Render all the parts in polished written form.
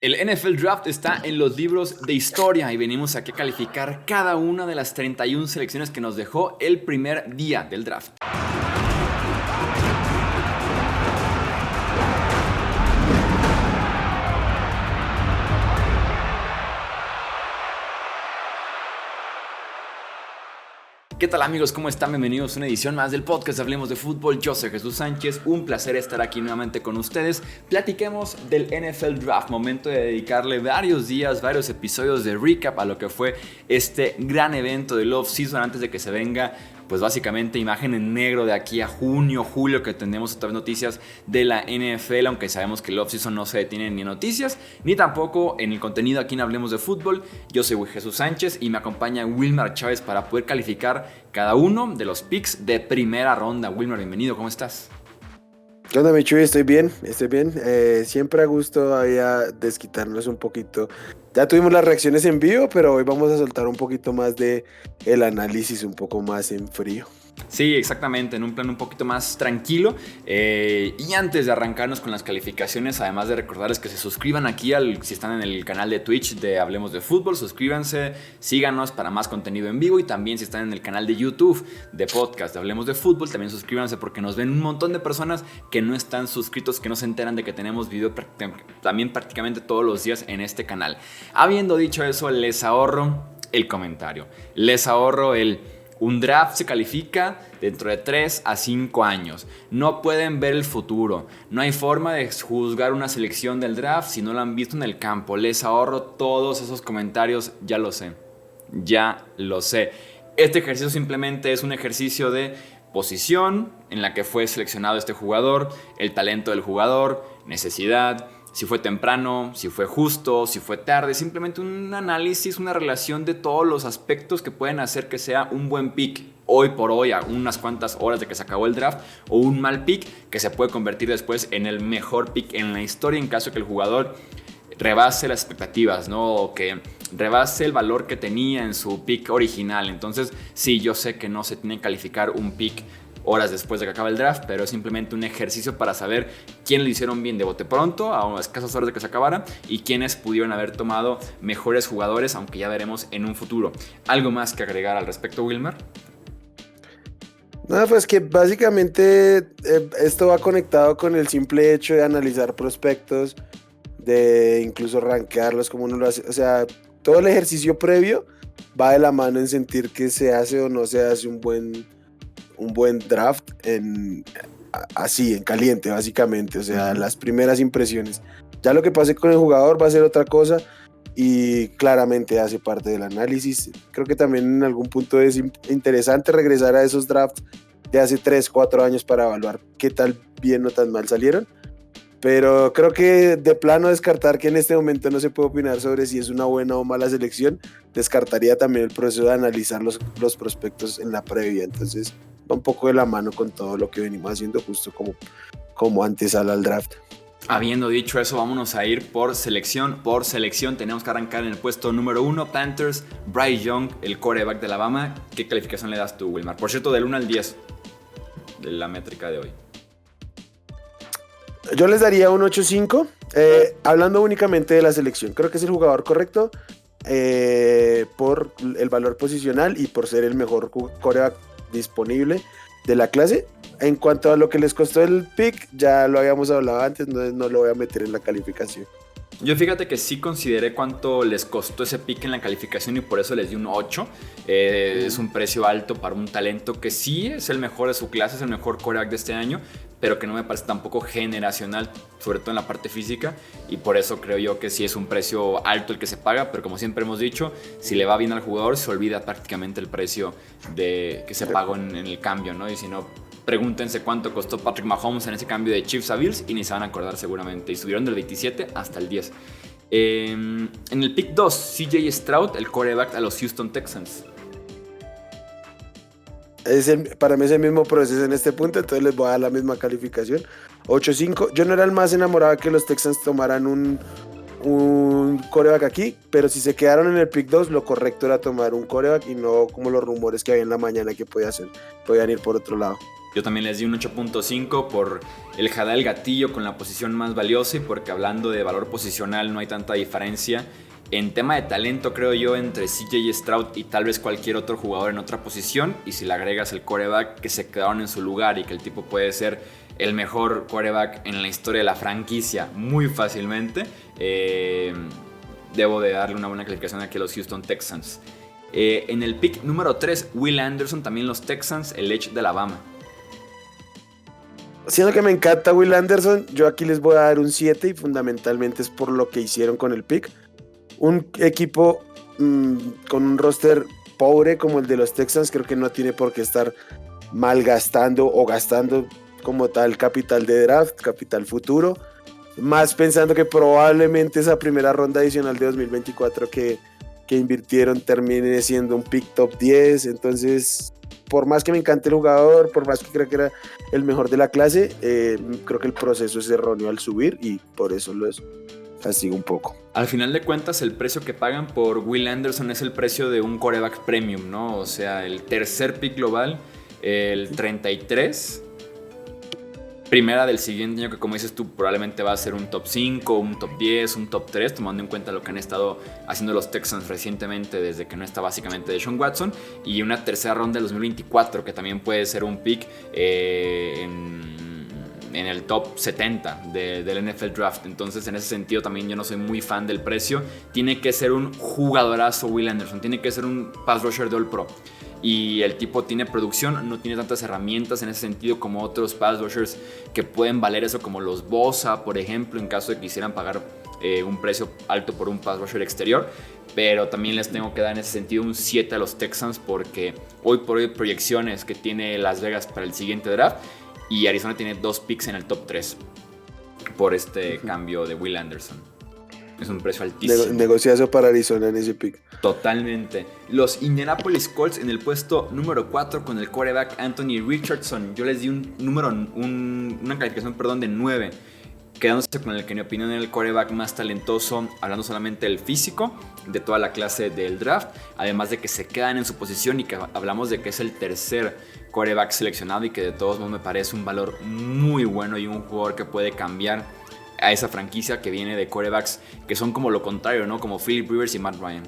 El NFL Draft está en los libros de historia y venimos aquí a calificar cada una de las 31 selecciones que nos dejó el primer día del draft. ¿Qué tal amigos? ¿Cómo están? Bienvenidos a una edición más del podcast Hablemos de Fútbol. Yo soy Jesús Sánchez, un placer estar aquí nuevamente con ustedes. Platiquemos del NFL Draft, momento de dedicarle varios días, varios episodios de recap a lo que fue este gran evento del off-season antes de que se venga, pues básicamente imagen en negro de aquí a junio, julio, que tendremos otra vez noticias de la NFL, aunque sabemos que el off-season no se detiene ni en noticias, ni tampoco en el contenido aquí en Hablemos de Fútbol. Yo soy Jesús Sánchez y me acompaña Wilmar Chávez para poder calificar cada uno de los picks de primera ronda. Wilmar, bienvenido, ¿cómo estás? ¿Qué onda, Michu? Estoy bien. Siempre a gusto ahí a desquitarnos un poquito. Ya tuvimos las reacciones en vivo, pero hoy vamos a soltar un poquito más de el análisis, un poco más en frío. Sí, exactamente, en un plan un poquito más tranquilo. Y antes de arrancarnos con las calificaciones, además de recordarles que se suscriban aquí si están en el canal de Twitch de Hablemos de Fútbol, suscríbanse, síganos para más contenido en vivo, y también si están en el canal de YouTube de podcast de Hablemos de Fútbol, también suscríbanse porque nos ven un montón de personas que no están suscritos, que no se enteran de que tenemos video también prácticamente todos los días en este canal. Habiendo dicho eso, les ahorro el comentario, les ahorro un draft se califica dentro de 3 a 5 años. No pueden ver el futuro. No hay forma de juzgar una selección del draft si no la han visto en el campo. Les ahorro todos esos comentarios, ya lo sé. Ya lo sé. Este ejercicio simplemente es un ejercicio de posición en la que fue seleccionado este jugador, el talento del jugador, necesidad, si fue temprano, si fue justo, si fue tarde. Simplemente un análisis, una relación de todos los aspectos que pueden hacer que sea un buen pick hoy por hoy, a unas cuantas horas de que se acabó el draft, o un mal pick que se puede convertir después en el mejor pick en la historia en caso de que el jugador rebase las expectativas, ¿no? O que rebase el valor que tenía en su pick original. Entonces, sí, yo sé que no se tiene que calificar un pick horas después de que acabe el draft, pero es simplemente un ejercicio para saber quién lo hicieron bien de bote pronto, a unas escasas horas de que se acabara, y quiénes pudieron haber tomado mejores jugadores, aunque ya veremos en un futuro. ¿Algo más que agregar al respecto, Wilmar? No, pues que básicamente esto va conectado con el simple hecho de analizar prospectos, de incluso rankearlos como uno lo hace. O sea, todo el ejercicio previo va de la mano en sentir que se hace o no se hace un buen draft así, en caliente, básicamente. O sea, las primeras impresiones. Ya lo que pase con el jugador va a ser otra cosa y claramente hace parte del análisis. Creo que también en algún punto es interesante regresar a esos drafts de hace 3, 4 años para evaluar qué tal bien o tan mal salieron. Pero creo que de plano descartar que en este momento no se puede opinar sobre si es una buena o mala selección, descartaría también el proceso de analizar los prospectos en la previa. Entonces va un poco de la mano con todo lo que venimos haciendo justo como antesala al draft. Habiendo dicho eso, vámonos a ir por selección. Por selección tenemos que arrancar en el puesto número 1, Panthers, Bryce Young, el quarterback de Alabama. ¿Qué calificación le das tú, Wilmar? Por cierto, del 1 al 10 de la métrica de hoy. Yo les daría un 8.5, hablando únicamente de la selección. Creo que es el jugador correcto por el valor posicional y por ser el mejor quarterback disponible de la clase. En cuanto a lo que les costó el pick, ya lo habíamos hablado antes, no lo voy a meter en la calificación. Yo fíjate que sí consideré cuánto les costó ese pick en la calificación y por eso les di un 8. Es un precio alto para un talento que sí es el mejor de su clase, es el mejor quarterback de este año, pero que no me parece tampoco generacional, sobre todo en la parte física, y por eso creo yo que sí es un precio alto el que se paga, pero como siempre hemos dicho, si le va bien al jugador se olvida prácticamente el precio que se pagó en el cambio, ¿no? Y si no, pregúntense cuánto costó Patrick Mahomes en ese cambio de Chiefs a Bills y ni se van a acordar seguramente. Y subieron del 27 hasta el 10. En el pick 2, CJ Stroud, el quarterback a los Houston Texans. Para mí es el mismo proceso en este punto, entonces les voy a dar la misma calificación, 8.5. Yo no era el más enamorado de que los Texans tomaran un quarterback aquí, pero si se quedaron en el pick 2, lo correcto era tomar un quarterback y no como los rumores que había en la mañana que podían ir por otro lado. Yo también les di un 8.5 por el jalar el gatillo con la posición más valiosa y porque hablando de valor posicional no hay tanta diferencia. En tema de talento creo yo entre CJ Stroud y tal vez cualquier otro jugador en otra posición, y si le agregas el quarterback que se quedaron en su lugar y que el tipo puede ser el mejor quarterback en la historia de la franquicia muy fácilmente, debo de darle una buena calificación aquí a los Houston Texans. En el pick número 3, Will Anderson, también los Texans, el Edge de Alabama. Siendo que me encanta Will Anderson, yo aquí les voy a dar un 7 y fundamentalmente es por lo que hicieron con el pick. Un equipo con un roster pobre como el de los Texans creo que no tiene por qué estar malgastando o gastando como tal capital de draft, capital futuro, más pensando que probablemente esa primera ronda adicional de 2024 que invirtieron termine siendo un pick top 10. Entonces, por más que me encante el jugador, por más que creo que era el mejor de la clase, creo que el proceso es erróneo al subir y por eso lo castigo un poco. Al final de cuentas, el precio que pagan por Will Anderson es el precio de un quarterback premium, ¿no? O sea, el tercer pick global, el 33, primera del siguiente año, que como dices tú, probablemente va a ser un top 5, un top 10, un top 3, tomando en cuenta lo que han estado haciendo los Texans recientemente desde que no está básicamente Deshaun Watson, y una tercera ronda del 2024, que también puede ser un pick en el top 70 del NFL Draft. Entonces, en ese sentido, también yo no soy muy fan del precio. Tiene que ser un jugadorazo Will Anderson, tiene que ser un pass rusher de All Pro. Y el tipo tiene producción, no tiene tantas herramientas en ese sentido como otros pass rushers que pueden valer eso, como los Bosa, por ejemplo, en caso de que quisieran pagar un precio alto por un pass rusher exterior. Pero también les tengo que dar en ese sentido un 7 a los Texans, porque hoy por hoy proyecciones que tiene Las Vegas para el siguiente draft, y Arizona tiene 2 picks en el top 3 por este cambio de Will Anderson. Es un precio altísimo. Negociazo para Arizona en ese pick. Totalmente. Los Indianapolis Colts en el puesto número 4 con el quarterback Anthony Richardson. Yo les di una calificación de 9. Quedándose con el que en mi opinión era el quarterback más talentoso, hablando solamente del físico, de toda la clase del draft. Además de que se quedan en su posición y que hablamos de que es el tercer quarterback seleccionado y que de todos modos me parece un valor muy bueno y un jugador que puede cambiar a esa franquicia que viene de quarterbacks que son como lo contrario, ¿no? Como Philip Rivers y Matt Ryan.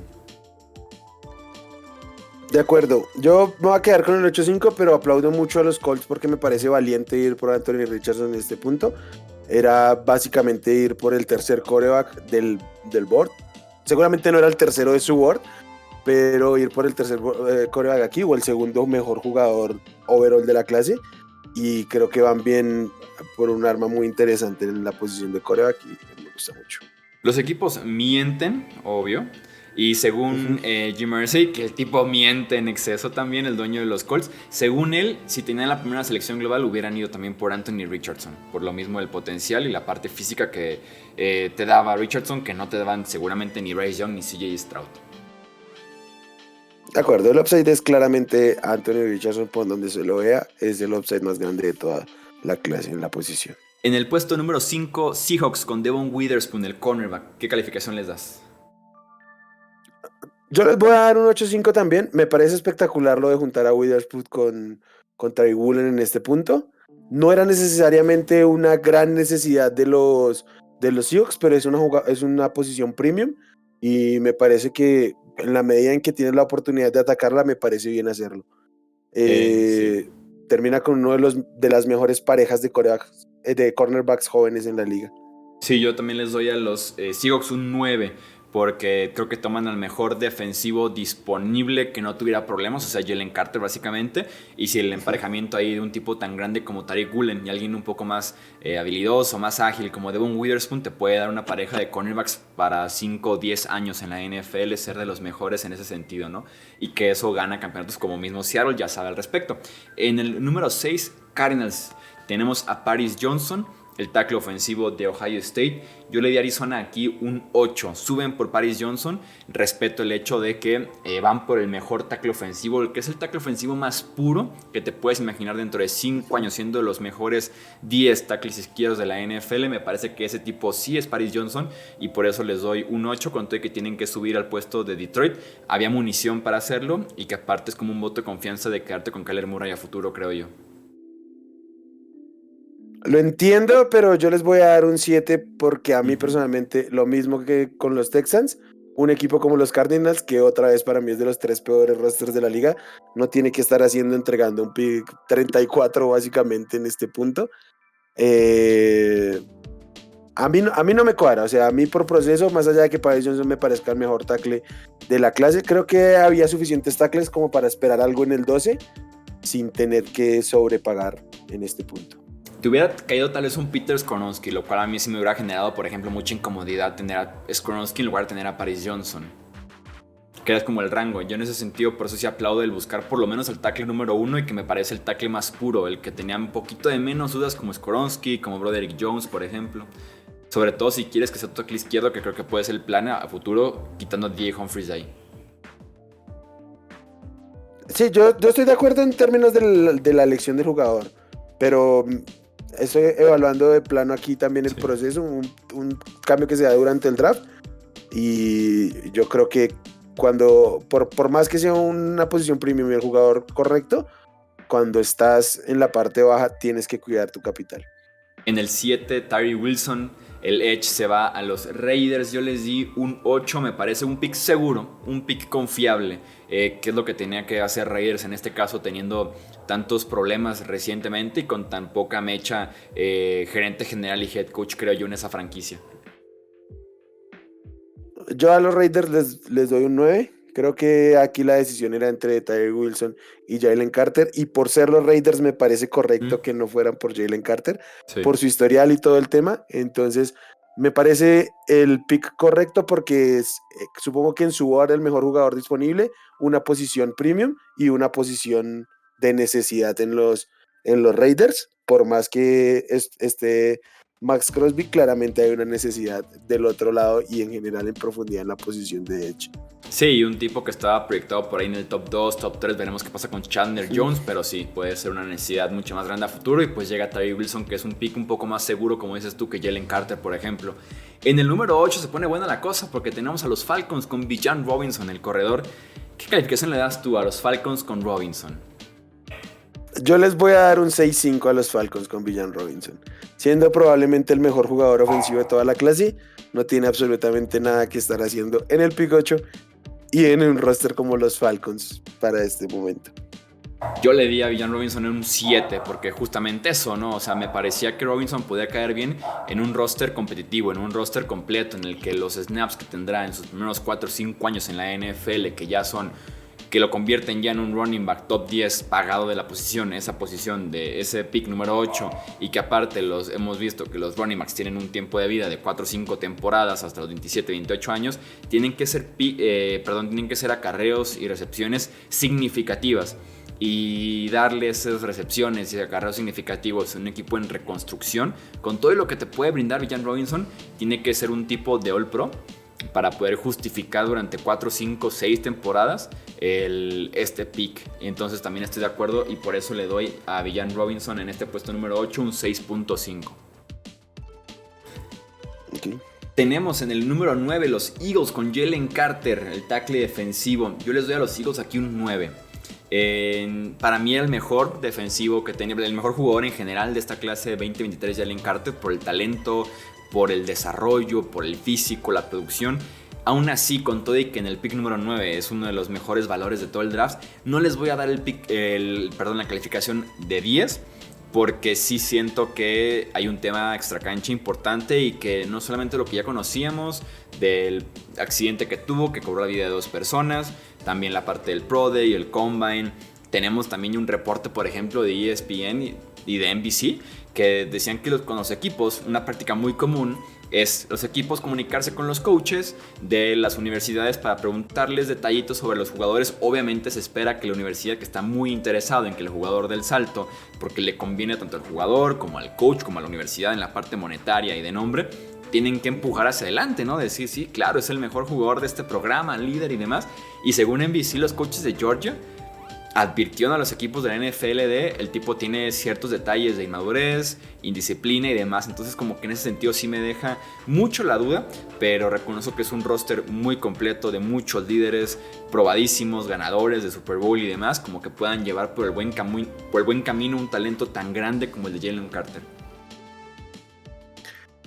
De acuerdo, yo me voy a quedar con el 8-5, pero aplaudo mucho a los Colts porque me parece valiente ir por Anthony Richardson en este punto. Era básicamente ir por el tercer quarterback del board. Seguramente no era el tercero de su board, pero ir por el tercer quarterback aquí o el segundo mejor jugador overall de la clase. Y creo que van bien por un arma muy interesante en la posición de quarterback y me gusta mucho. Los equipos mienten, obvio. Y según Jim Irsay, que el tipo miente en exceso también, el dueño de los Colts, según él, si tenían la primera selección global hubieran ido también por Anthony Richardson, por lo mismo el potencial y la parte física que te daba Richardson, que no te daban seguramente ni Bryce Young ni CJ Stroud. De acuerdo, el upside es claramente Anthony Richardson, por donde se lo vea, es el upside más grande de toda la clase en la posición. En el puesto número 5, Seahawks con Devon Witherspoon, el cornerback. ¿Qué calificación les das? Yo les voy a dar un 8-5 también. Me parece espectacular lo de juntar a Witherspoon con Tariq Woolen en este punto. No era necesariamente una gran necesidad de los Seahawks, pero es una posición premium y me parece que en la medida en que tienes la oportunidad de atacarla, me parece bien hacerlo. Sí. Termina con uno de las mejores parejas de cornerbacks jóvenes en la liga. Sí, yo también les doy a los Seahawks un 9, porque creo que toman al mejor defensivo disponible que no tuviera problemas, o sea, Jalen Carter básicamente, y si el emparejamiento ahí de un tipo tan grande como Tariq Woolen y alguien un poco más habilidoso, más ágil como Devon Witherspoon, te puede dar una pareja de cornerbacks para 5 o 10 años en la NFL, ser de los mejores en ese sentido, ¿no? Y que eso gana campeonatos como mismo Seattle, ya sabe al respecto. En el número 6, Cardinals, tenemos a Paris Johnson, el tackle ofensivo de Ohio State. Yo le di a Arizona aquí un 8. Suben por Paris Johnson. Respeto el hecho de que van por el mejor tackle ofensivo, el que es el tackle ofensivo más puro que te puedes imaginar dentro de 5 años, siendo los mejores 10 tackles izquierdos de la NFL. Me parece que ese tipo sí es Paris Johnson y por eso les doy un 8, con todo que tienen que subir al puesto de Detroit. Había munición para hacerlo y que aparte es como un voto de confianza de quedarte con Kyler Murray a futuro, creo yo. Lo entiendo, pero yo les voy a dar un 7 porque a mí personalmente, lo mismo que con los Texans, un equipo como los Cardinals, que otra vez para mí es de los 3 peores rosters de la liga, no tiene que estar entregando un pick 34 básicamente en este punto. Eh, a mí no me cuadra, o sea, a mí por proceso, más allá de que Paris Johnson me parezca el mejor tackle de la clase, creo que había suficientes tackles como para esperar algo en el 12 sin tener que sobrepagar en este punto. Te hubiera caído tal vez un Peter Skoronski, lo cual a mí sí me hubiera generado, por ejemplo, mucha incomodidad tener a Skoronski en lugar de tener a Paris Johnson, que es como el rango. Yo en ese sentido, por eso sí aplaudo el buscar por lo menos el tackle número 1 y que me parece el tackle más puro, el que tenía un poquito de menos dudas como Skoronski, como Broderick Jones, por ejemplo. Sobre todo si quieres que sea tu tackle izquierdo, que creo que puede ser el plan a futuro, quitando a DJ Humphries de ahí. Sí, yo estoy de acuerdo en términos de la elección del jugador, pero estoy evaluando de plano aquí también el proceso, un cambio que se da durante el draft, y yo creo que por más que sea una posición premium y el jugador correcto, cuando estás en la parte baja tienes que cuidar tu capital. En el 7, Tyree Wilson, el Edge se va a los Raiders. Yo les di un 8, me parece un pick seguro, un pick confiable, que es lo que tenía que hacer Raiders en este caso, teniendo tantos problemas recientemente y con tan poca mecha gerente general y head coach, creo yo, en esa franquicia. Yo a los Raiders les doy un 9. Creo que aquí la decisión era entre Tyree Wilson y Jalen Carter, y por ser los Raiders me parece correcto que no fueran por Jalen Carter, por su historial y todo el tema. Entonces me parece el pick correcto porque supongo que en su board el mejor jugador disponible, una posición premium y una posición de necesidad en los Raiders. Por más que esté Max Crosby, claramente hay una necesidad del otro lado y en general en profundidad en la posición de Edge. Sí, y un tipo que estaba proyectado por ahí en el top 2, top 3, veremos qué pasa con Chandler Jones, pero sí, puede ser una necesidad mucho más grande a futuro, y pues llega Tyree Wilson, que es un pick un poco más seguro, como dices tú, que Jalen Carter, por ejemplo. En el número 8 se pone buena la cosa, porque tenemos a los Falcons con Bijan Robinson, el corredor. ¿Qué calificación le das tú a los Falcons con Robinson? Yo les voy a dar un 6-5 a los Falcons con Bijan Robinson. Siendo probablemente el mejor jugador ofensivo de toda la clase, no tiene absolutamente nada que estar haciendo en el pick 8 y en un roster como los Falcons para este momento. Yo le di a Bijan Robinson un 7, porque justamente eso, ¿no? O sea, me parecía que Robinson podía caer bien en un roster competitivo, en un roster completo, en el que los snaps que tendrá en sus primeros 4 o 5 años en la NFL, que lo convierten ya en un running back top 10 pagado de la posición, esa posición de ese pick número 8, y que aparte hemos visto que los running backs tienen un tiempo de vida de 4 o 5 temporadas hasta los 27, 28 años, tienen que ser acarreos y recepciones significativas, y darle esas recepciones y acarreos significativos a un equipo en reconstrucción, con todo lo que te puede brindar Bijan Robinson, tiene que ser un tipo de All Pro para poder justificar durante 4, 5, 6 temporadas este pick. Entonces también estoy de acuerdo, y por eso le doy a Bijan Robinson en este puesto número 8 un 6.5. Okay. Tenemos en el número 9 los Eagles con Jalen Carter, el tackle defensivo. Yo les doy a los Eagles aquí un 9. Para mí el mejor defensivo que tenía, el mejor jugador en general de esta clase de 2023, Jalen Carter, por el talento, por el desarrollo, por el físico, la producción. Aún así, con todo y que en el pick número 9 es uno de los mejores valores de todo el draft, no les voy a dar la calificación de 10, porque sí siento que hay un tema extracancha importante, y que no solamente lo que ya conocíamos del accidente que tuvo, que cobró la vida de 2 personas, también la parte del Pro Day, el Combine. Tenemos también un reporte, por ejemplo, de ESPN y de NBC, que decían que con los equipos, una práctica muy común es los equipos comunicarse con los coaches de las universidades para preguntarles detallitos sobre los jugadores. Obviamente se espera que la universidad, que está muy interesado en que el jugador dé el salto, porque le conviene tanto al jugador como al coach como a la universidad en la parte monetaria y de nombre, tienen que empujar hacia adelante, ¿no? Decir, sí, claro, es el mejor jugador de este programa, líder y demás. Y según NBC, los coaches de Georgia advirtieron a los equipos de la NFL el tipo tiene ciertos detalles de inmadurez, indisciplina y demás. Entonces como que en ese sentido sí me deja mucho la duda, pero reconozco que es un roster muy completo de muchos líderes probadísimos, ganadores de Super Bowl y demás, como que puedan llevar por el buen camino un talento tan grande como el de Jalen Carter.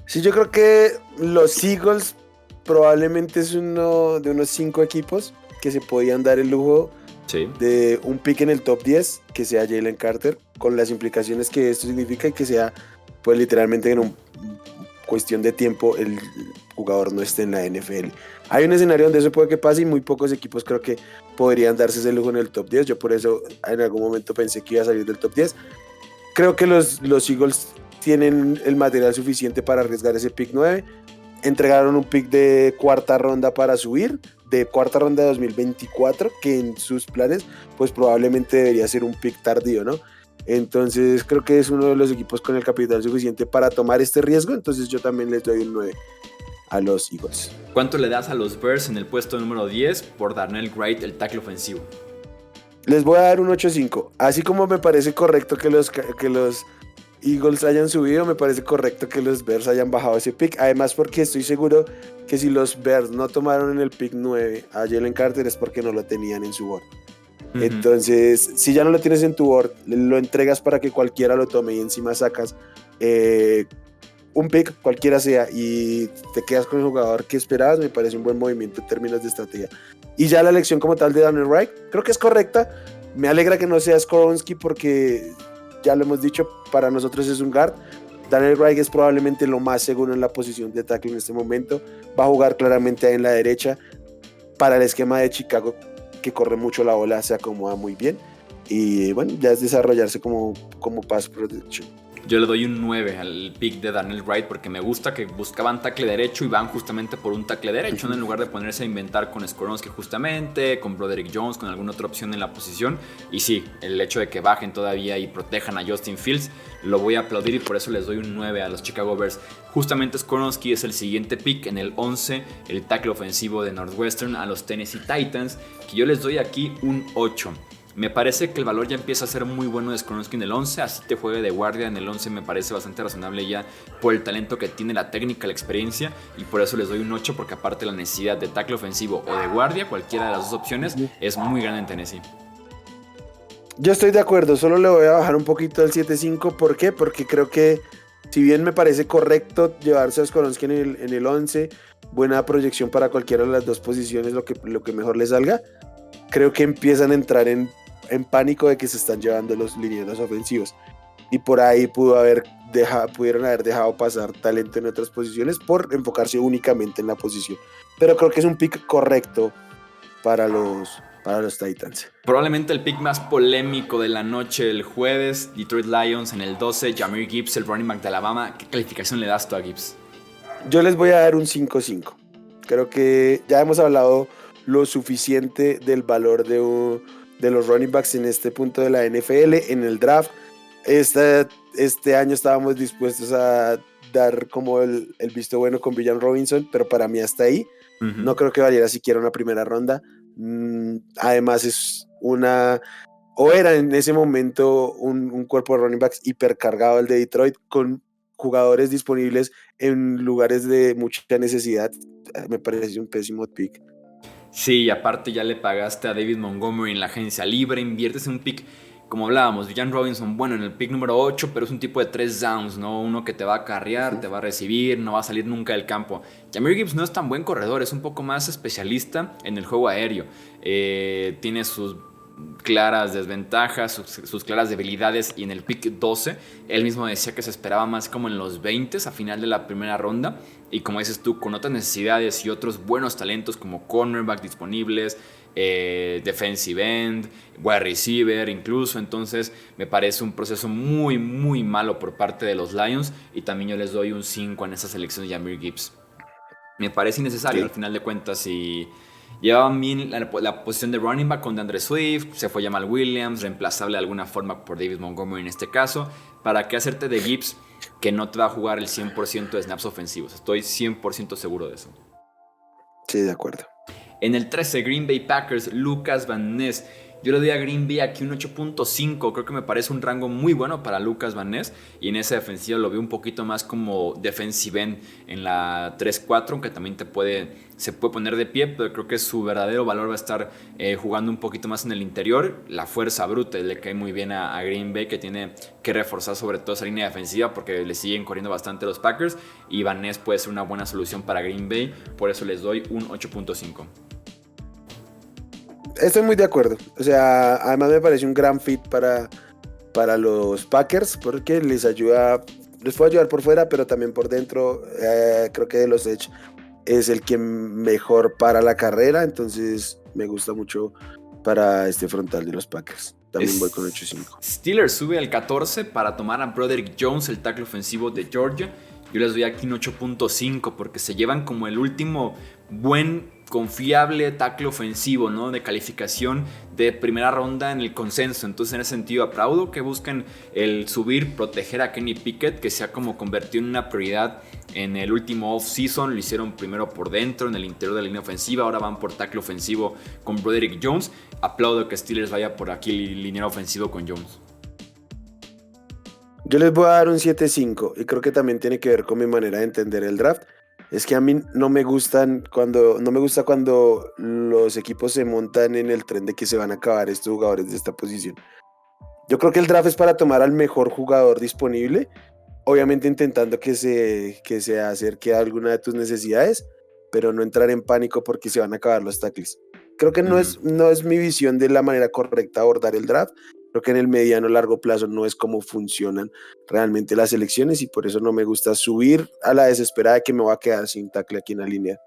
Sí, yo creo que los Eagles probablemente es uno de unos 5 equipos que se podían dar el lujo Sí. de un pick en el top 10 que sea Jalen Carter, con las implicaciones que esto significa y que sea, pues literalmente en un cuestión de tiempo el jugador no esté en la NFL. Hay un escenario donde eso puede que pase y muy pocos equipos creo que podrían darse ese lujo en el top 10. Yo por eso en algún momento pensé que iba a salir del top 10. Creo que los Eagles tienen el material suficiente para arriesgar ese pick 9. Entregaron un pick de cuarta ronda para subir, de cuarta ronda de 2024, que en sus planes pues probablemente debería ser un pick tardío, ¿no? Entonces creo que es uno de los equipos con el capital suficiente para tomar este riesgo, entonces yo también les doy un 9 a los Eagles. ¿Cuánto le das a los Bears en el puesto número 10 por Darnell Wright, el tackle ofensivo? Les voy a dar un 8-5. Así como me parece correcto que los Eagles hayan subido, me parece correcto que los Bears hayan bajado ese pick. Además, porque estoy seguro que si los Bears no tomaron en el pick 9 a Jalen Carter es porque no lo tenían en su board. Entonces, si ya no lo tienes en tu board, lo entregas para que cualquiera lo tome y encima sacas un pick, cualquiera sea, y te quedas con el jugador que esperabas, me parece un buen movimiento en términos de estrategia. Y ya la elección como tal de Daniel Wright, creo que es correcta. Me alegra que no sea Skoronski porque, ya lo hemos dicho, para nosotros es un guard. Daniel Wright es probablemente lo más seguro en la posición de tackle en este momento. Va a jugar claramente en la derecha. Para el esquema de Chicago, que corre mucho la bola, se acomoda muy bien. Y bueno, ya es desarrollarse como pass protection. Yo le doy un 9 al pick de Darnell Wright porque me gusta que buscaban tackle derecho y van justamente por un tackle derecho, ¿no? En lugar de ponerse a inventar con Skoronski justamente, con Broderick Jones, con alguna otra opción en la posición. Y sí, el hecho de que bajen todavía y protejan a Justin Fields, lo voy a aplaudir y por eso les doy un 9 a los Chicago Bears. Justamente Skoronski es el siguiente pick en el 11, el tackle ofensivo de Northwestern a los Tennessee Titans, que yo les doy aquí un 8. Me parece que el valor ya empieza a ser muy bueno de Skoronski en el 11, así te juegue de guardia en el 11 me parece bastante razonable ya por el talento que tiene, la técnica, la experiencia, y por eso les doy un 8 porque aparte la necesidad de tackle ofensivo o de guardia, cualquiera de las dos opciones, es muy grande en Tennessee. Yo estoy de acuerdo, solo le voy a bajar un poquito al 7-5, ¿por qué? Porque creo que si bien me parece correcto llevarse a Skoronski en el 11, buena proyección para cualquiera de las dos posiciones, lo que mejor le salga, creo que empiezan a entrar en pánico de que se están llevando los linieros ofensivos y por ahí pudieron haber dejado pasar talento en otras posiciones por enfocarse únicamente en la posición, pero creo que es un pick correcto para los Titans. Probablemente el pick más polémico de la noche el jueves, Detroit Lions en el 12, Jahmyr Gibbs, el running back de Alabama. ¿Qué calificación le das tú a Gibbs? Yo les voy a dar un 5-5. Creo que ya hemos hablado lo suficiente del valor de los running backs en este punto de la NFL, en el draft. Este año estábamos dispuestos a dar como el visto bueno con Villan Robinson, pero para mí hasta ahí. No creo que valiera siquiera una primera ronda. Además era en ese momento un cuerpo de running backs hipercargado el de Detroit, con jugadores disponibles en lugares de mucha necesidad. Me parece un pésimo pick. Sí, y aparte ya le pagaste a David Montgomery en la agencia libre, inviertes en un pick, como hablábamos, Villan Robinson, bueno, en el pick número 8, pero es un tipo de 3 downs, ¿no? Uno que te va a carrear, te va a recibir, no va a salir nunca del campo. Jahmyr Gibbs no es tan buen corredor, es un poco más especialista en el juego aéreo. Tiene sus claras desventajas, sus claras debilidades, y en el pick 12 él mismo decía que se esperaba más como en los 20 a final de la primera ronda, y como dices tú, con otras necesidades y otros buenos talentos como cornerback disponibles, defensive end, wide receiver incluso, entonces me parece un proceso muy muy malo por parte de los Lions, y también yo les doy un 5 en esa selección de Jahmyr Gibbs. Me parece innecesario, al final de cuentas, y llevaban bien la posición de running back con DeAndre Swift, se fue Jamal Williams, reemplazable de alguna forma por David Montgomery en este caso. ¿Para qué hacerte de Gibbs que no te va a jugar el 100% de snaps ofensivos? Estoy 100% seguro de eso. Sí, de acuerdo. En el 13, Green Bay Packers, Lucas Van Ness. Yo le doy a Green Bay aquí un 8.5. Creo que me parece un rango muy bueno para Lucas Van Ness. Y en esa defensiva lo veo un poquito más como defensive end en la 3-4, aunque también se puede poner de pie, pero creo que su verdadero valor va a estar jugando un poquito más en el interior. La fuerza bruta le cae muy bien a Green Bay, que tiene que reforzar sobre todo esa línea defensiva porque le siguen corriendo bastante los Packers. Y Van Ness puede ser una buena solución para Green Bay. Por eso les doy un 8.5. Estoy muy de acuerdo. O sea, además me parece un gran fit para los Packers porque les puede ayudar por fuera, pero también por dentro. Creo que de los Edge es el que mejor para la carrera, entonces me gusta mucho para este frontal de los Packers. También voy con 8.5. Steelers sube al 14 para tomar a Broderick Jones, el tackle ofensivo de Georgia. Yo les doy aquí un 8.5 porque se llevan como el último buen, confiable tackle ofensivo, ¿no? De calificación de primera ronda en el consenso. Entonces, en ese sentido, aplaudo que busquen el subir, proteger a Kenny Pickett, que se ha como convertido en una prioridad en el último off-season. Lo hicieron primero por dentro, en el interior de la línea ofensiva. Ahora van por tackle ofensivo con Broderick Jones. Aplaudo que Steelers vaya por aquí el liniero ofensivo con Jones. Yo les voy a dar un 7.5 y creo que también tiene que ver con mi manera de entender el draft. Es que a mí no me gusta cuando los equipos se montan en el tren de que se van a acabar estos jugadores de esta posición. Yo creo que el draft es para tomar al mejor jugador disponible, obviamente intentando que se acerque a alguna de tus necesidades, pero no entrar en pánico porque se van a acabar los tackles. Creo que no es mi visión de la manera correcta de abordar el draft. Creo que en el mediano largo plazo no es como funcionan realmente las selecciones y por eso no me gusta subir a la desesperada de que me voy a quedar sin tackle aquí en la línea.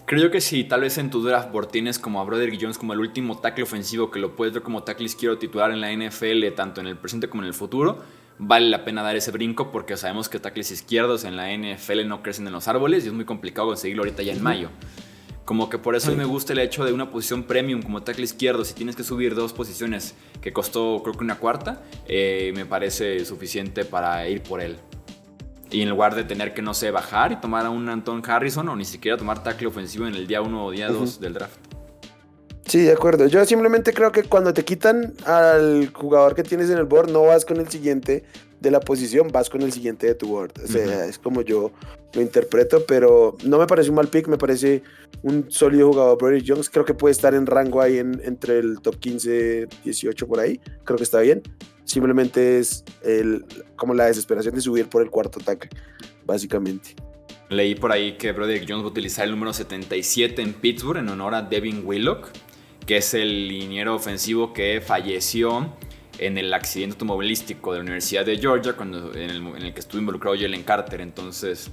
Creo que si tal vez en tu draft board tienes como a Broderick Jones como el último tackle ofensivo que lo puedes ver como tackle izquierdo titular en la NFL, tanto en el presente como en el futuro, vale la pena dar ese brinco porque sabemos que tackles izquierdos en la NFL no crecen en los árboles y es muy complicado conseguirlo ahorita ya en mayo. Como que por eso a mí me gusta el hecho de una posición premium como tackle izquierdo. Si tienes que subir 2 posiciones que costó creo que una cuarta, me parece suficiente para ir por él. Y en lugar de tener que, no sé, bajar y tomar a un Anton Harrison o ni siquiera tomar tackle ofensivo en el día 1 o día 2 del draft. Sí, de acuerdo. Yo simplemente creo que cuando te quitan al jugador que tienes en el board, no vas con el siguiente de la posición, vas con el siguiente de tu board. O sea, es como yo lo interpreto, pero no me parece un mal pick, me parece un sólido jugador. Broderick Jones creo que puede estar en rango ahí entre el top 15, 18 por ahí. Creo que está bien. Simplemente es como la desesperación de subir por el cuarto tackle, básicamente. Leí por ahí que Broderick Jones va a utilizar el número 77 en Pittsburgh en honor a Devin Willock, que es el liniero ofensivo que falleció en el accidente automovilístico de la Universidad de Georgia en el que estuvo involucrado Jalen Carter. Entonces,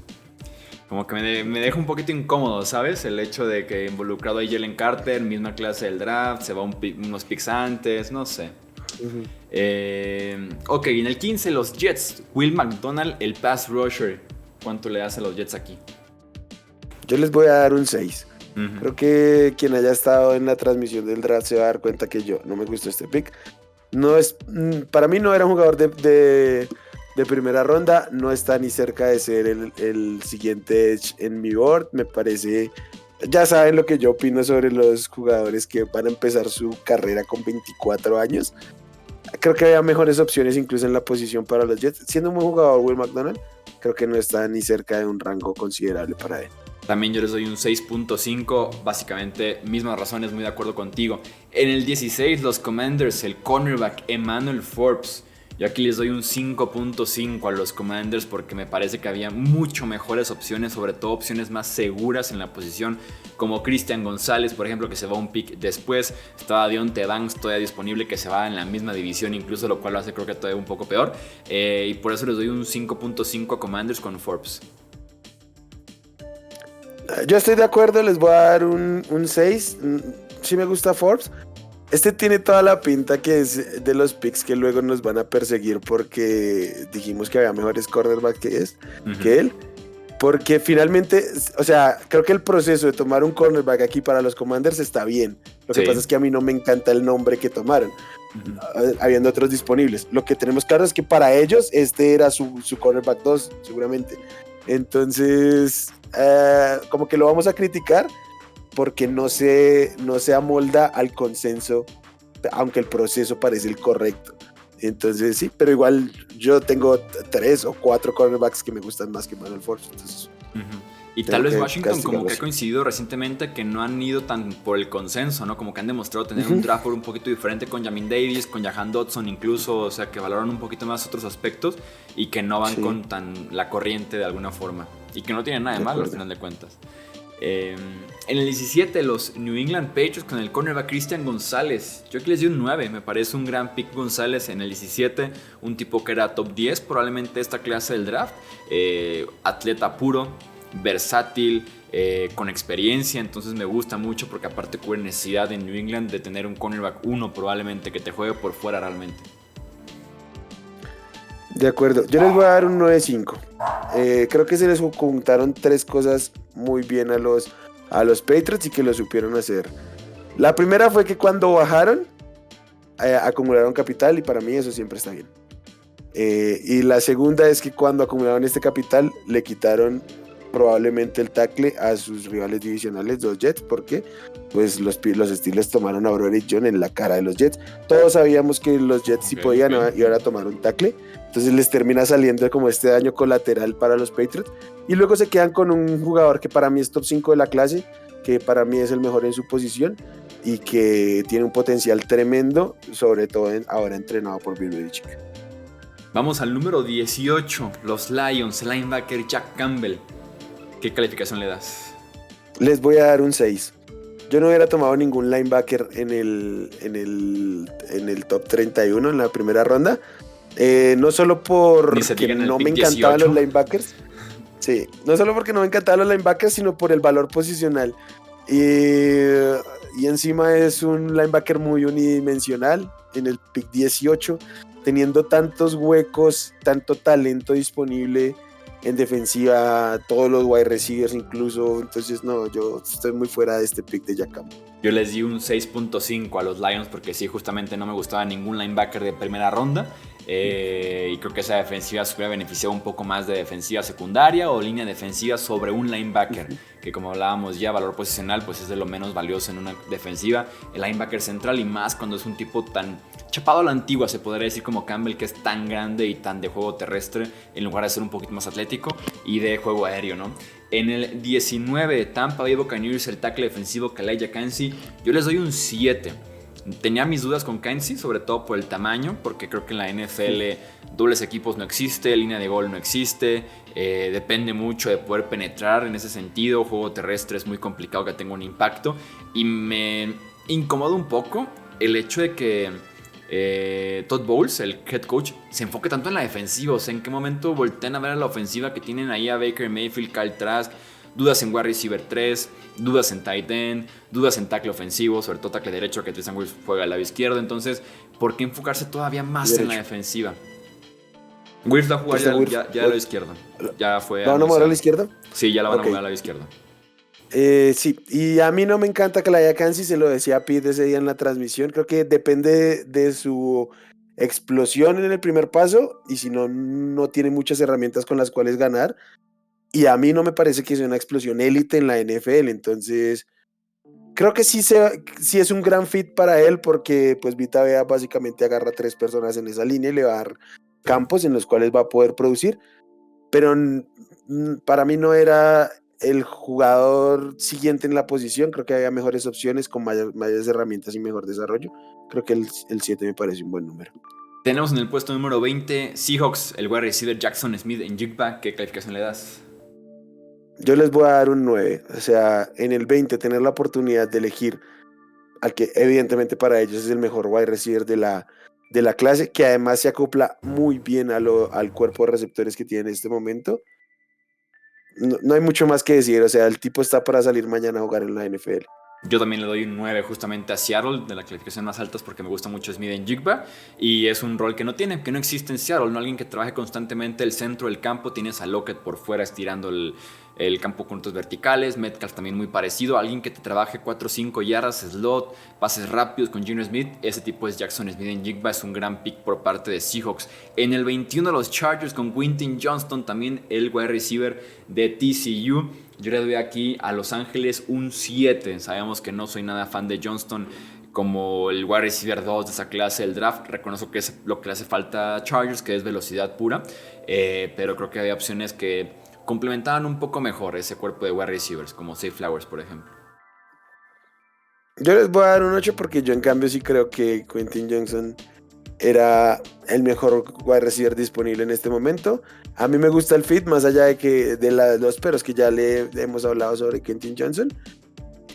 como que me deja un poquito incómodo, ¿sabes? El hecho de que involucrado ahí Jalen Carter, misma clase del draft, se va unos picks antes, no sé. Ok, en el 15 los Jets, Will McDonald, el pass rusher. ¿Cuánto le das a los Jets aquí? Yo les voy a dar un 6. Creo que quien haya estado en la transmisión del draft se va a dar cuenta que yo no me gustó este pick. Para mí no era un jugador de primera ronda, no está ni cerca de ser el siguiente edge en mi board. Me parece, ya saben lo que yo opino sobre los jugadores que van a empezar su carrera con 24 años. Creo que había mejores opciones incluso en la posición para los Jets. Siendo un buen jugador Will McDonald, creo que no está ni cerca de un rango considerable para él. También yo les doy un 6.5, básicamente mismas razones, muy de acuerdo contigo. En el 16 los Commanders, el cornerback Emmanuel Forbes. Yo aquí les doy un 5.5 a los Commanders porque me parece que había mucho mejores opciones, sobre todo opciones más seguras en la posición, como Christian González, por ejemplo, que se va un pick después. Estaba Deontay Banks todavía disponible, que se va en la misma división incluso, lo cual lo hace creo que todavía un poco peor. Y por eso les doy un 5.5 a Commanders con Forbes. Yo estoy de acuerdo, les voy a dar un 6. Sí me gusta Forbes. Este tiene toda la pinta que es de los picks que luego nos van a perseguir porque dijimos que había mejores cornerbacks que él. Porque finalmente, o sea, creo que el proceso de tomar un cornerback aquí para los Commanders está bien. Lo que pasa es que a mí no me encanta el nombre que tomaron, habiendo otros disponibles. Lo que tenemos claro es que para ellos este era su cornerback 2, seguramente. Entonces, como que lo vamos a criticar porque no se amolda al consenso aunque el proceso parece el correcto. Entonces sí, pero igual yo tengo 3 o 4 cornerbacks que me gustan más que Manuel Forbes. Entonces, y tal vez Washington como que ha castigarlos. coincidido recientemente que no han ido tan por el consenso, ¿no? Como que han demostrado tener un draft board un poquito diferente con Jamin Davis, con Jahan Dotson incluso, o sea, que valoran un poquito más otros aspectos y que no van con tan la corriente de alguna forma. Y que no tienen nada de malo al final de cuentas. En el 17, los New England Patriots con el cornerback Christian González. Yo aquí les di un 9, me parece un gran pick González en el 17. Un tipo que era top 10 probablemente de esta clase del draft. Atleta puro, versátil, con experiencia. Entonces me gusta mucho porque aparte cubre necesidad en New England de tener un cornerback 1 probablemente que te juegue por fuera realmente. De acuerdo, yo les voy a dar un 9.5. Creo que se les juntaron 3 cosas muy bien a los Patriots y que lo supieron hacer. La primera fue que cuando bajaron, acumularon capital y para mí eso siempre está bien. Y la segunda es que cuando acumularon este capital, le quitaron probablemente el tackle a sus rivales divisionales, los Jets, porque pues los Steelers tomaron a Broderick Jones en la cara de los Jets. Todos sabíamos que los Jets si podían iban a tomar un tackle, entonces les termina saliendo como este daño colateral para los Patriots, y luego se quedan con un jugador que para mí es top 5 de la clase, que para mí es el mejor en su posición y que tiene un potencial tremendo, sobre todo ahora entrenado por Bill Belichick. Vamos al número 18, los Lions, linebacker Jack Campbell. ¿Qué calificación le das? Les voy a dar un 6. Yo no hubiera tomado ningún linebacker en el top 31 en la primera ronda. No solo porque no me encantaban los linebackers. Sí, no solo porque no me encantaban los linebackers, sino por el valor posicional. Y encima es un linebacker muy unidimensional en el pick 18, teniendo tantos huecos, tanto talento disponible en defensiva, todos los wide receivers incluso. Entonces no, yo estoy muy fuera de este pick de Jack Campbell. Yo les di un 6.5 a los Lions porque sí, justamente no me gustaba ningún linebacker de primera ronda. Y creo que esa defensiva se hubiera beneficiado un poco más de defensiva secundaria o línea defensiva sobre un linebacker, que como hablábamos ya, valor posicional pues es de lo menos valioso en una defensiva, el linebacker central, y más cuando es un tipo tan chapado a la antigua, se podría decir, como Campbell, que es tan grande y tan de juego terrestre en lugar de ser un poquito más atlético y de juego aéreo, ¿no? En el 19, Tampa Bay Buccaneers, el tackle defensivo Calijah Kancey, yo les doy un 7. Tenía mis dudas con Kancey, sobre todo por el tamaño, porque creo que en la NFL dobles equipos no existe, línea de gol no existe, depende mucho de poder penetrar en ese sentido, juego terrestre es muy complicado que tenga un impacto, y me incomoda un poco el hecho de que Todd Bowles, el head coach, se enfoque tanto en la defensiva. O sea, en qué momento voltean a ver a la ofensiva que tienen ahí a Baker Mayfield, Kyle Trask, dudas en wide receiver 3, dudas en tight end, dudas en tackle ofensivo, sobre todo tackle derecho, que Tristan Wirfs juega al lado izquierdo. Entonces, ¿por qué enfocarse todavía más en la defensiva? Wirfs va a jugar ya al lado izquierdo. Ya fue. ¿Van a mover a la izquierda? Sí, ya la van a mover al lado izquierdo. Sí, y a mí no me encanta que la haya Kancey, se lo decía a Pete ese día en la transmisión. Creo que depende de su explosión en el primer paso, y si no, no tiene muchas herramientas con las cuales ganar. Y a mí no me parece que sea una explosión élite en la NFL. Entonces, creo que sí es un gran fit para él, porque pues Vita Vea básicamente agarra 3 personas en esa línea y le va a dar campos en los cuales va a poder producir. Pero para mí no era el jugador siguiente en la posición. Creo que había mejores opciones con mayores herramientas y mejor desarrollo. Creo que el 7 me parece un buen número. Tenemos en el puesto número 20 Seahawks, el wide receiver Jackson Smith en Jigba. ¿Qué calificación le das? Yo les voy a dar un 9. O sea, en el 20 tener la oportunidad de elegir al que evidentemente para ellos es el mejor wide receiver de la clase, que además se acopla muy bien al cuerpo de receptores que tiene en este momento. No hay mucho más que decir. O sea, el tipo está para salir mañana a jugar en la NFL. Yo también le doy un 9 justamente a Seattle, de la calificación más altas, porque me gusta mucho Smith en Jigba, y es un rol que no existe en Seattle, no alguien que trabaje constantemente el centro del campo. Tienes a Lockett por fuera estirando el campo con otros verticales, Metcalf también muy parecido, alguien que te trabaje 4 o 5 yardas, slot, pases rápidos con Geno Smith. Ese tipo es Jackson Smith en Jigba, es un gran pick por parte de Seahawks. En el 21 los Chargers con Quentin Johnston, también el wide receiver de TCU. Yo le doy aquí a Los Ángeles un 7. Sabemos que no soy nada fan de Johnston como el wide receiver 2 de esa clase del draft. Reconozco que es lo que le hace falta a Chargers, que es velocidad pura, pero creo que había opciones que complementaban un poco mejor ese cuerpo de wide receivers, como Zay Flowers, por ejemplo. Yo les voy a dar un 8 porque yo en cambio sí creo que Quentin Johnson era el mejor wide receiver disponible en este momento. A mí me gusta el fit, más allá de los peros que ya le hemos hablado sobre Quentin Johnson.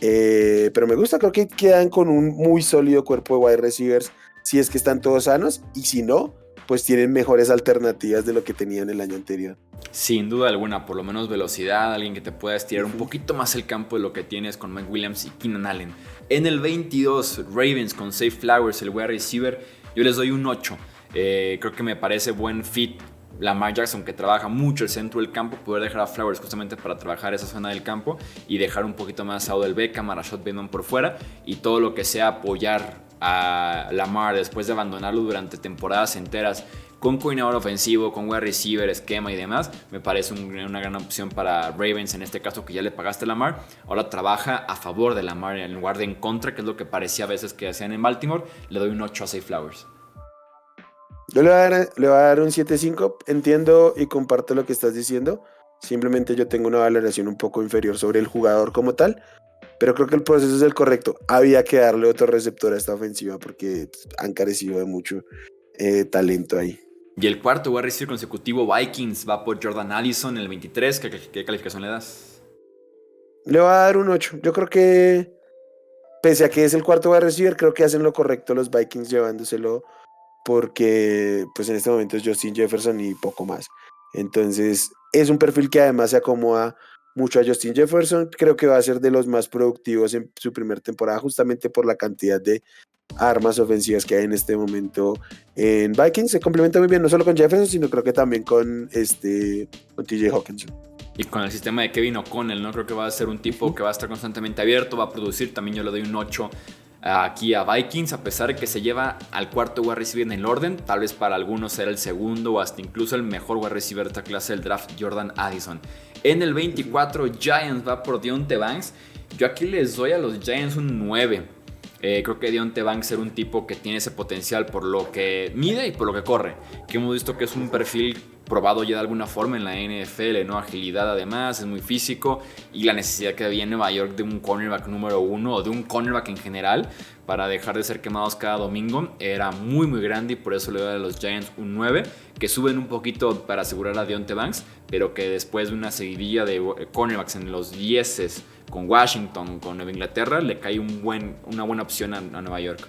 Pero me gusta, creo que quedan con un muy sólido cuerpo de wide receivers si es que están todos sanos, y si no, pues tienen mejores alternativas de lo que tenían el año anterior. Sin duda alguna, por lo menos velocidad, alguien que te pueda estirar un poquito más el campo de lo que tienes con Mike Williams y Keenan Allen. En el 22, Ravens con Zay Flowers, el wide receiver, yo les doy un 8. Creo que me parece buen fit Lamar Jackson, que trabaja mucho el centro del campo, poder dejar a Flowers justamente para trabajar esa zona del campo y dejar un poquito más a Odell Beckham, a Rashad Bateman por fuera, y todo lo que sea apoyar a Lamar después de abandonarlo durante temporadas enteras con coordinador ofensivo, con wide receiver, esquema y demás, me parece una gran opción para Ravens, en este caso que ya le pagaste a Lamar. Ahora trabaja a favor de Lamar en lugar de en contra, que es lo que parecía a veces que hacían en Baltimore. Le doy un 8 a Zay Flowers. Yo le voy a dar un 7.5. Entiendo y comparto lo que estás diciendo. Simplemente yo tengo una valoración un poco inferior sobre el jugador como tal, pero creo que el proceso es el correcto. Había que darle otro receptor a esta ofensiva porque han carecido de mucho talento ahí. Y el cuarto wide receiver consecutivo, Vikings, va por Jordan Addison en el 23. ¿Qué calificación le das? Le voy a dar un 8. Yo creo que, pese a que es el cuarto wide receiver, creo que hacen lo correcto los Vikings llevándoselo, porque pues en este momento es Justin Jefferson y poco más. Entonces es un perfil que además se acomoda mucho a Justin Jefferson. Creo que va a ser de los más productivos en su primera temporada, justamente por la cantidad de armas ofensivas que hay en este momento en Vikings. Se complementa muy bien, no solo con Jefferson, sino creo que también con TJ Hawkinson. Y con el sistema de Kevin O'Connell, ¿no? Creo que va a ser un tipo que va a estar constantemente abierto, va a producir. También yo le doy un 8 aquí a Vikings, a pesar de que se lleva al cuarto wide receiver en el orden. Tal vez para algunos será el segundo o hasta incluso el mejor wide receiver de esta clase del draft, Jordan Addison. En el 24, Giants va por Deontay Banks. Yo aquí les doy a los Giants un 9. Creo que Deontay Banks es un tipo que tiene ese potencial por lo que mide y por lo que corre, que hemos visto que es un perfil probado ya de alguna forma en la NFL, ¿no? Agilidad además, es muy físico, y la necesidad que había en Nueva York de un cornerback número 1 o de un cornerback en general para dejar de ser quemados cada domingo era muy muy grande, y por eso le doy a los Giants un 9, que suben un poquito para asegurar a Deontay Banks, pero que después de una seguidilla de cornerbacks en los 10 con Washington, con Nueva Inglaterra, le cae una buena opción a Nueva York.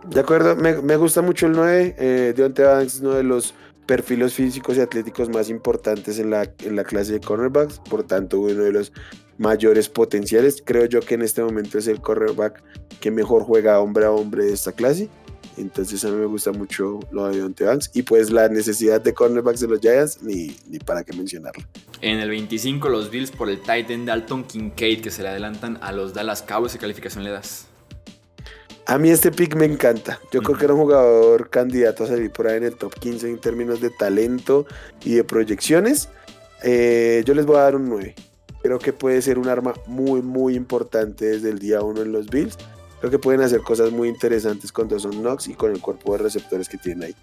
De acuerdo, me gusta mucho el 9. Deontay Banks es uno de los perfiles físicos y atléticos más importantes en la clase de cornerbacks, por tanto uno de los mayores potenciales. Creo yo que en este momento es el cornerback que mejor juega hombre a hombre de esta clase. Entonces a mí me gusta mucho lo de Deontay Banks, y pues la necesidad de cornerbacks de los Giants, ni para qué mencionarlo. En el 25, los Bills por el tight end Dalton Kincaid, que se le adelantan a los Dallas Cowboys. ¿Qué calificación le das? A mí este pick me encanta. Yo creo que era un jugador candidato a salir por ahí en el top 15 en términos de talento y de proyecciones. Yo les voy a dar un 9. Creo que puede ser un arma muy muy importante desde el día 1 en los Bills. Creo que pueden hacer cosas muy interesantes con Dawson Knox y con el cuerpo de receptores que tienen ahí.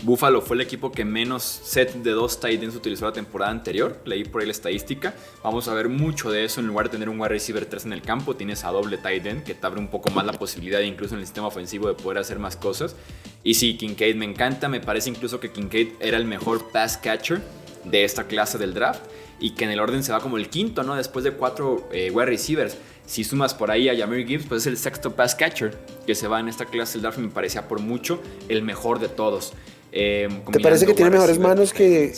Buffalo fue el equipo que menos set de 2 tight ends utilizó la temporada anterior. Leí por ahí la estadística. Vamos a ver mucho de eso. En lugar de tener un wide receiver 3 en el campo, tienes a doble tight end, que te abre un poco más la posibilidad, incluso en el sistema ofensivo, de poder hacer más cosas. Y sí, Kincaid me encanta. Me parece incluso que Kincaid era el mejor pass catcher de esta clase del draft, y que en el orden se va como el quinto, ¿no? Después de 4 wide receivers. Si sumas por ahí a Jahmyr Gibbs, pues es el sexto pass catcher que se va en esta clase del draft. Me parecía por mucho el mejor de todos. ¿Te parece que tiene mejores manos que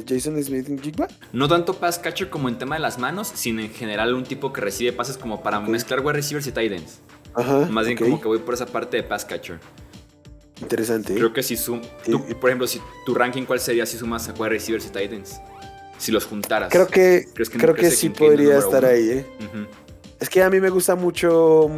Jason Smith-Njigba? No tanto pass catcher como en tema de las manos, sino en general un tipo que recibe pases como para mezclar wide receivers y tight ends. Ajá, más bien como que voy por esa parte de pass catcher. Interesante. Creo que si por ejemplo, si tu ranking, ¿cuál sería si sumas a wide receivers y tight ends? Si los juntaras. Creo que sí podría estar ahí, Uh-huh. Es que a mí me gusta mucho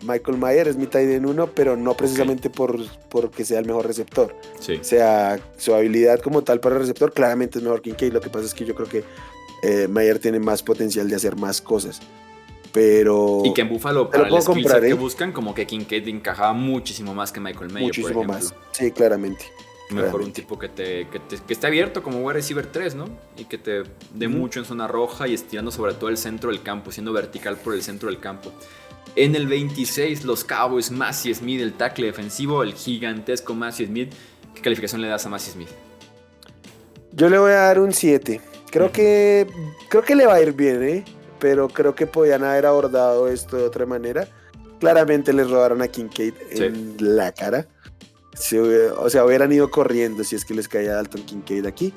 Michael Mayer, es mi tight end 1, pero no precisamente porque sea el mejor receptor. Sí. O sea, su habilidad como tal para el receptor claramente es mejor que Kincaid. Lo que pasa es que yo creo que Mayer tiene más potencial de hacer más cosas. pero Y que en Buffalo, te lo para el puedo skill comprar, set que ¿eh? buscan, como que Kincaid encajaba muchísimo más que Michael Mayer, por Muchísimo ejemplo. más. Sí, claramente. Mejor un Claramente. tipo que esté abierto como wide receiver 3, ¿no? Y que te dé Ujú. mucho en zona roja y estirando sobre todo el centro del campo, siendo vertical por el centro del campo. En el 26, los Cowboys, Massey Smith, el tackle defensivo, el gigantesco Massey Smith. ¿Qué calificación le das a Massey Smith? Yo le voy a dar un 7. Creo Ujú. que, creo que le va a ir bien, ¿eh? Pero creo que podían haber abordado esto de otra manera. Claramente les robaron a Kincaid Sí. en la cara. O sea, hubieran ido corriendo si es que les caía Dalton Kincaid aquí.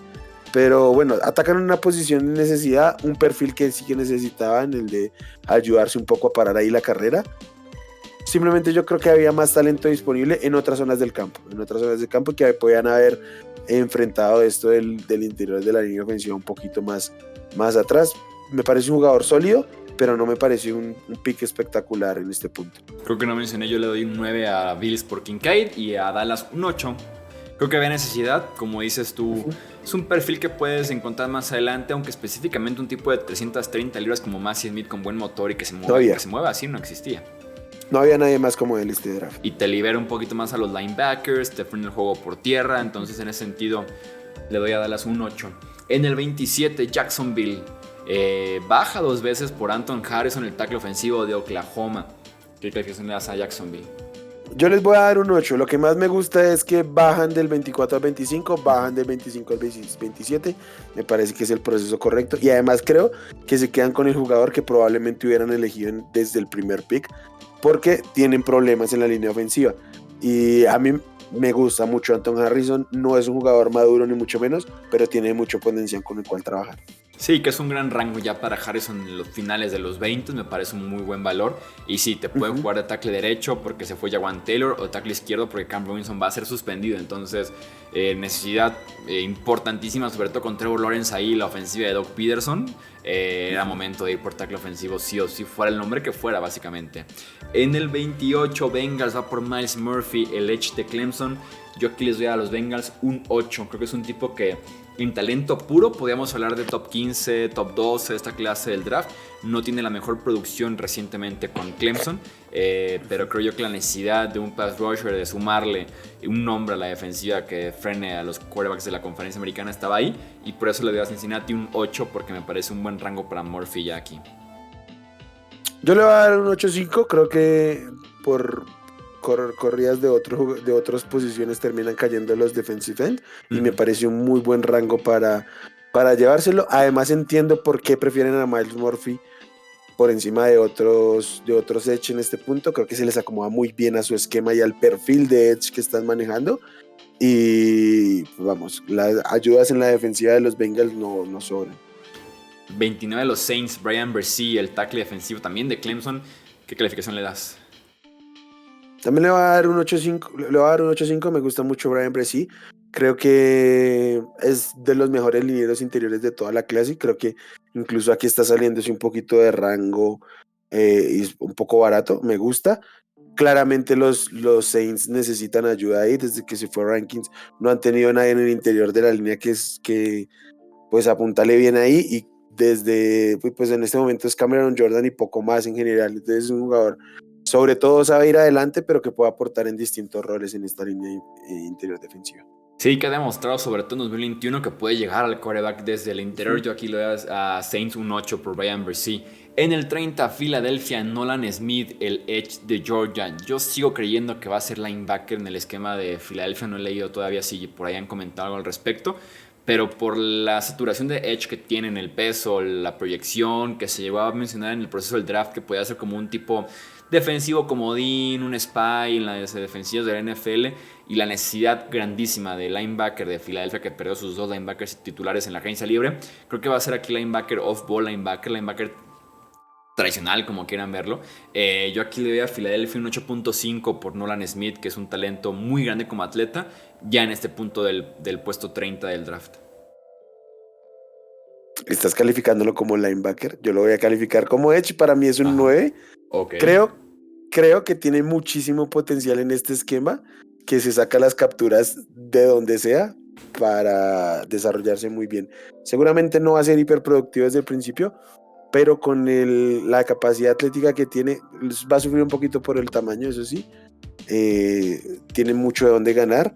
Pero bueno, atacan una posición de necesidad, un perfil que sí que necesitaban, el de ayudarse un poco a parar ahí la carrera. Simplemente yo creo que había más talento disponible en otras zonas del campo, que podían haber enfrentado esto del interior de la línea ofensiva un poquito más atrás. Me parece un jugador sólido, pero no me parece un pick espectacular en este punto. Creo que no mencioné, yo le doy un 9 a Bills por Kincaid y a Dallas un 8. Creo que había necesidad, como dices tú, es un perfil que puedes encontrar más adelante, aunque específicamente un tipo de 330 libras como Massey Smith con buen motor y que No había. se mueva así no existía. No había nadie más como él este draft. Y te libera un poquito más a los linebackers, te frena el juego por tierra, entonces en ese sentido le doy a Dallas un 8. En el 27, Jacksonville baja 2 veces por Anton Harrison, el tackle ofensivo de Oklahoma. ¿Qué calificación le das a Jacksonville? Yo les voy a dar un 8. Lo que más me gusta es que bajan del 24 al 25, bajan del 25 al 27. Me parece que es el proceso correcto. Y además creo que se quedan con el jugador que probablemente hubieran elegido desde el primer pick, porque tienen problemas en la línea ofensiva. Y a mí me gusta mucho Anton Harrison. No es un jugador maduro ni mucho menos, pero tiene mucho potencial con el cual trabajar. Sí, que es un gran rango ya para Harrison en los finales de los 20, me parece un muy buen valor. Y sí, te pueden jugar de tackle derecho porque se fue Jawan Taylor o tackle izquierdo porque Cam Robinson va a ser suspendido. Entonces, necesidad importantísima, sobre todo con Trevor Lawrence ahí, la ofensiva de Doug Peterson. Era momento de ir por tackle ofensivo sí o sí, fuera el nombre que fuera, básicamente. En el 28, Bengals va por Myles Murphy, el edge de Clemson. Yo aquí les doy a los Bengals un 8. Creo que es un tipo que en talento puro podríamos hablar de top 15, top 12 de esta clase del draft. No tiene la mejor producción recientemente con Clemson, pero creo yo que la necesidad de un pass rusher, de sumarle un nombre a la defensiva que frene a los quarterbacks de la conferencia americana estaba ahí. Y por eso le doy a Cincinnati un 8 porque me parece un buen rango para Murphy ya aquí. Yo le voy a dar un 8.5. Creo que por corridas de otras posiciones terminan cayendo los defensive end. Y me parece un muy buen rango para llevárselo. Además entiendo por qué prefieren a Myles Murphy por encima de otros edge en este punto. Creo que se les acomoda muy bien a su esquema y al perfil de edge que están manejando. Y vamos, las ayudas en la defensiva de los Bengals no sobran. 29 de los Saints, Brian Bresee, el tackle defensivo también de Clemson. ¿Qué calificación le das? También le voy a dar un 8.5. Le voy a dar un 8.5. Me gusta mucho Brian Bresee. Creo que es de los mejores linieros interiores de toda la clase. Creo que incluso aquí está saliéndose un poquito de rango y es un poco barato. Me gusta. Claramente los Saints necesitan ayuda ahí. Desde que se fue Rankins no han tenido nadie en el interior de la línea que pues apuntale bien ahí. Y desde pues en este momento es Cameron Jordan y poco más en general. Entonces es un jugador, sobre todo sabe ir adelante, pero que puede aportar en distintos roles en esta línea interior defensiva. Sí, que ha demostrado sobre todo en 2021 que puede llegar al quarterback desde el interior. Yo aquí le doy a Saints un 8 por Brian Bresee. En el 30, Philadelphia, Nolan Smith, el edge de Georgia. Yo sigo creyendo que va a ser linebacker en el esquema de Philadelphia. No he leído todavía si por ahí han comentado algo al respecto. Pero por la saturación de edge que tienen, el peso, la proyección que se llegó a mencionar en el proceso del draft, que podía ser como un tipo defensivo comodín, un spy en las defensivas de la NFL, y la necesidad grandísima de linebacker de Filadelfia, que perdió sus 2 linebackers titulares en la agencia libre. Creo que va a ser aquí linebacker off-ball, linebacker tradicional, como quieran verlo. Yo aquí le doy a Filadelfia un 8.5 por Nolan Smith, que es un talento muy grande como atleta, ya en este punto del puesto 30 del draft. Estás calificándolo como linebacker. Yo lo voy a calificar como edge. Para mí es un 9. Ok. Creo que tiene muchísimo potencial en este esquema, que se saca las capturas de donde sea para desarrollarse muy bien. Seguramente no va a ser hiperproductivo desde el principio, pero con la capacidad atlética que tiene, va a sufrir un poquito por el tamaño, eso sí. Tiene mucho de dónde ganar.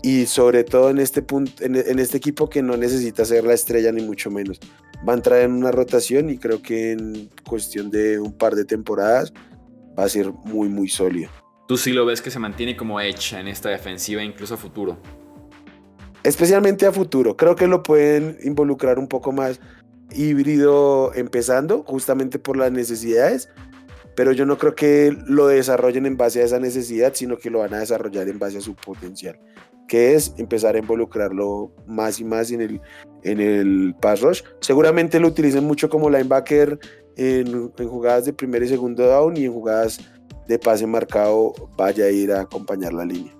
Y sobre todo en este punto, en este equipo que no necesita ser la estrella ni mucho menos. Va a entrar en una rotación y creo que en cuestión de un par de temporadas va a ser muy, muy sólido. ¿Tú sí lo ves que se mantiene como hecha en esta defensiva incluso a futuro? Especialmente a futuro. Creo que lo pueden involucrar un poco más híbrido empezando, justamente por las necesidades. Pero yo no creo que lo desarrollen en base a esa necesidad, sino que lo van a desarrollar en base a su potencial, que es empezar a involucrarlo más y más en el pass rush. Seguramente lo utilicen mucho como linebacker en jugadas de primer y segundo down, y en jugadas de pase marcado vaya a ir a acompañar la línea.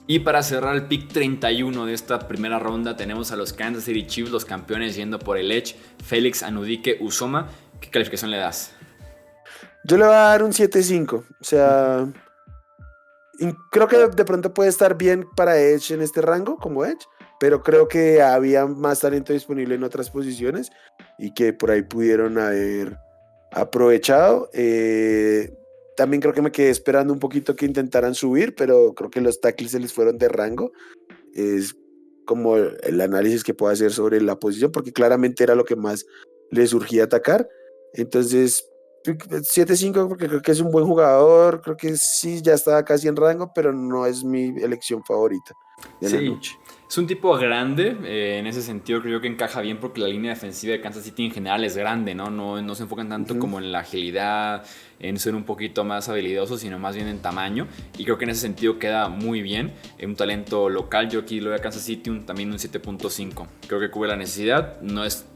Y para cerrar el pick 31 de esta primera ronda tenemos a los Kansas City Chiefs, los campeones, yendo por el edge, Félix Anudike-Uzomah. ¿Qué calificación le das? Yo le voy a dar un 7-5. O sea, creo que de pronto puede estar bien para Edge en este rango, como Edge, pero creo que había más talento disponible en otras posiciones y que por ahí pudieron haber aprovechado. También creo que me quedé esperando un poquito que intentaran subir, pero creo que los tackles se les fueron de rango. Es como el análisis que puedo hacer sobre la posición, porque claramente era lo que más le surgía atacar. Entonces 7-5 porque creo que es un buen jugador, creo que sí, ya está casi en rango, pero no es mi elección favorita de la noche. Es un tipo grande, en ese sentido creo que encaja bien porque la línea defensiva de Kansas City en general es grande, ¿no? No se enfocan tanto como en la agilidad, en ser un poquito más habilidosos, sino más bien en tamaño, y creo que en ese sentido queda muy bien. Un talento local, yo aquí lo veo a Kansas City también un 7.5. Creo que cubre la necesidad, no es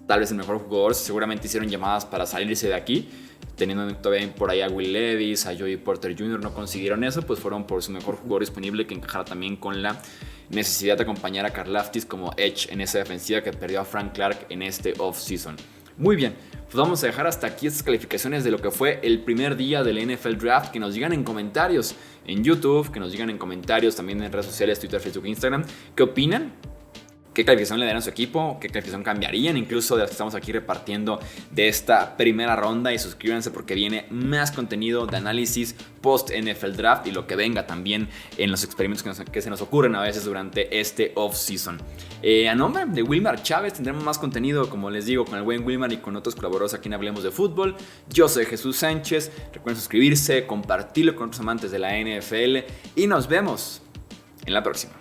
tal vez el mejor jugador, seguramente hicieron llamadas para salirse de aquí, teniendo todavía por ahí a Will Levis, a Joey Porter Jr., no consiguieron eso, pues fueron por su mejor jugador disponible, que encajara también con la necesidad de acompañar a Karlaftis como edge en esa defensiva que perdió a Frank Clark en este off-season. Muy bien, pues vamos a dejar hasta aquí estas calificaciones de lo que fue el primer día del NFL Draft. Que nos digan en comentarios en YouTube, que nos digan en comentarios también en redes sociales, Twitter, Facebook, Instagram, ¿qué opinan? ¿Qué calificación le darían a su equipo? ¿Qué calificación cambiarían incluso de las que estamos aquí repartiendo de esta primera ronda? Y suscríbanse porque viene más contenido de análisis post NFL Draft y lo que venga también en los experimentos que se nos ocurren a veces durante este off-season. A nombre de Wilmar Chávez tendremos más contenido, como les digo, con el buen Wilmar y con otros colaboradores aquí en Hablemos de Fútbol. Yo soy Jesús Sánchez. Recuerden suscribirse, compartirlo con otros amantes de la NFL y nos vemos en la próxima.